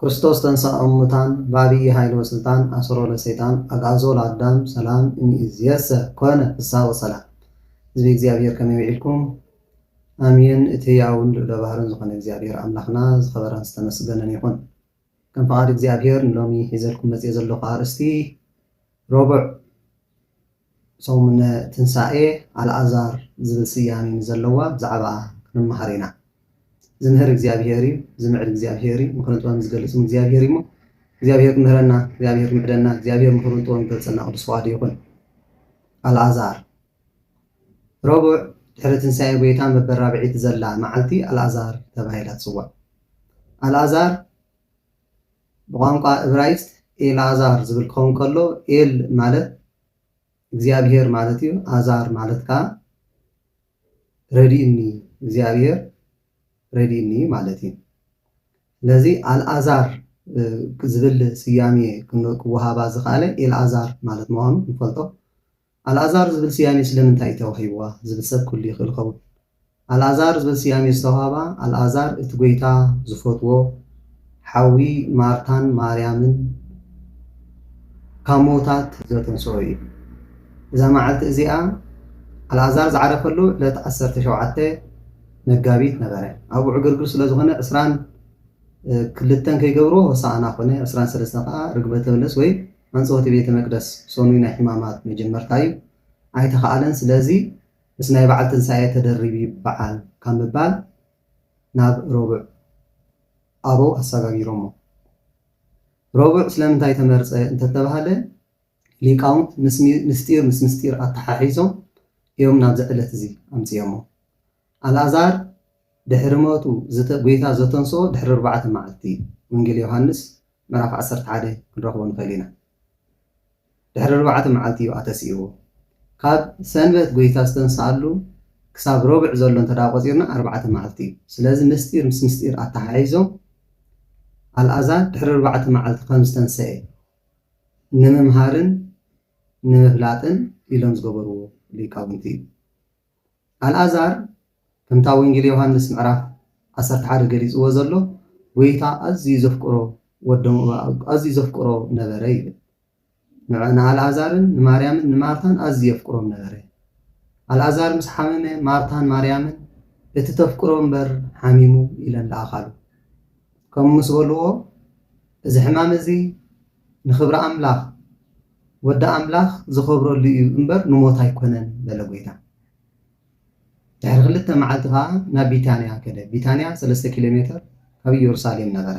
ክርስቶስ ተንሥአ እሙታን በዓቢይ ኃይሊ ወስልጣን አስሮ ለሰይጣን አግዓዞ ለአዳም ሰላም እምይእዜሰ ኮነ ፍስሐ ወሰላም። ህዝቢ እግዚአብሔር ከመይ ውዒልኩም? አሜን። እቲ ሕያውን ልዑለ ባሕርን ዝኾነ እግዚአብሔር ኣምላኽና ዝኸበረን ዝተመስገነን ይኹን። ከም ፈቓድ እግዚአብሔር ንሎሚ ሒዘልኩም መፅእ ዘለኹ ኣርእስቲ ረቡዕ ሰሙነ ትንሳኤ ኣልዓዛር ዝብል ስያሜ ዘለዋ ብዛዕባ ክንመሃር ኢና። ዝምህር እግዚአብሔር እዩ፣ ዝምዕል እግዚአብሔር እዩ፣ ምክርን ጥበብ ዝገልፅ እግዚአብሔር እዩ። እግዚአብሔር ክምህረና፣ እግዚአብሔር ክምዕደና፣ እግዚአብሔር ምክርን ጥበብ ዝገልፀና ቅዱስ ፈቃዱ ይኹን። ኣልዓዛር ረቡዕ ድሕሪ ትንሳኤ ጎይታ መበራብዒት ዘላ መዓልቲ ኣልዓዛር ተባሂላ ትፅዋዕ። ኣልዓዛር ብቋንቋ ዕብራይስጥ ኤልዓዛር ዝብል ክኸውን ከሎ ኤል ማለት እግዚአብሔር ማለት እዩ። አዛር ማለት ከዓ ረዲእኒ እግዚአብሔር ረዲእኒ ማለት እዩ። ስለዚ ኣልዓዛር ዝብል ስያሜ ክወሃባ ዝኸኣለ ኤልዓዛር ማለት ምዃኑ ንፈልጦ። ኣልዓዛር ዝብል ስያሜ ስለምንታይ ተዋሂብዋ ዝብል ሰብ ኩሉ ይኽእል ይኸውን። ኣልዓዛር ዝብል ስያሜ ዝተዋሃባ ኣልዓዛር እቲ ጎይታ ዝፈትዎ ሓዊ ማርታን ማርያምን ካብ ሞታት ዘተንስኦ እዩ። እዛ መዓልቲ እዚኣ ኣልዓዛር ዝዓረፈሉ ዕለት 17 መጋቢት ነበረ። ኣብኡ ዕግርግር ስለ ዝኾነ 22 ከይገብሮ ሆሳእና ኮነ፣ 23 ከዓ ርግበተ በለስ ወይ አንጽሖተ ቤተ መቅደስ ሰኑይ ናይ ሕማማት መጀመርታ እዩ። ኣይተኸኣለን። ስለዚ ምስ ናይ በዓል ትንሳኤ ተደሪቢ በዓል ካብ ምባል ናብ ረቡዕ ኣበው ኣሰጋጊሮሞ። ረቡዕ ስለምንታይ ተመርፀ እንተተባሃለ ሊቃውንት ምስጢር ምስ ምስጢር ኣተሓሒዞም እዮም ናብዚ ዕለት እዚ ኣምፅዮሞ። ኣልዓዛር ድሕሪ ሞቱ ጎይታ ዘተንስኦ ድሕሪ 4 መዓልቲ እዩ። ወንጌል ዮሃንስ ምዕራፍ 11 ክንረኽቦ ንኽእል ኢና። ድሕሪ 4 መዓልቲ እዩ ኣተሲእዎ። ካብ ሰንበት ጎይታ ዝተንስኣሉ ክሳብ ረቡዕ ዘሎ እንተዳ ቆፂርና 4 መዓልቲ እዩ። ስለዚ ምስጢር ምስ ምስጢር ኣተሓሒዞም ኣልዓዛር ድሕሪ 4 መዓልቲ ከም ዝተንስአ ንምምሃርን ንምፍላጥን ኢሎም ዝገበርዎ ሊቃውንቲ እዩ። ኣልዓዛር ከምታ ወንጌል ዮሃንስ ምዕራፍ 11 ገሊፅዎ ዘሎ ጎይታ ኣዝዩ ዘፍቅሮ ነበረ ይብል። ንኣልዓዛርን ንማርያምን ንማርታን ኣዝዩ የፍቅሮም ነበረ። ኣልዓዛር ምስ ሓመመ ማርታን ማርያምን እቲ ተፍቅሮ እምበር ሓሚሙ ኢለን ለኣኻሉ። ከምኡ ምስ በልዎ እዚ ሕማም እዚ ንክብሪ ኣምላኽ ወዲ ኣምላኽ ዝኸብረሉ እዩ እምበር ንሞት ኣይኮነን በለ ጎይታ። ድሕሪ 2 መዓልቲ ከዓ ናብ ቢታንያ ከደ። ቢታንያ 3 ኪሎ ሜትር ካብ ኢየሩሳሌም ነበረ።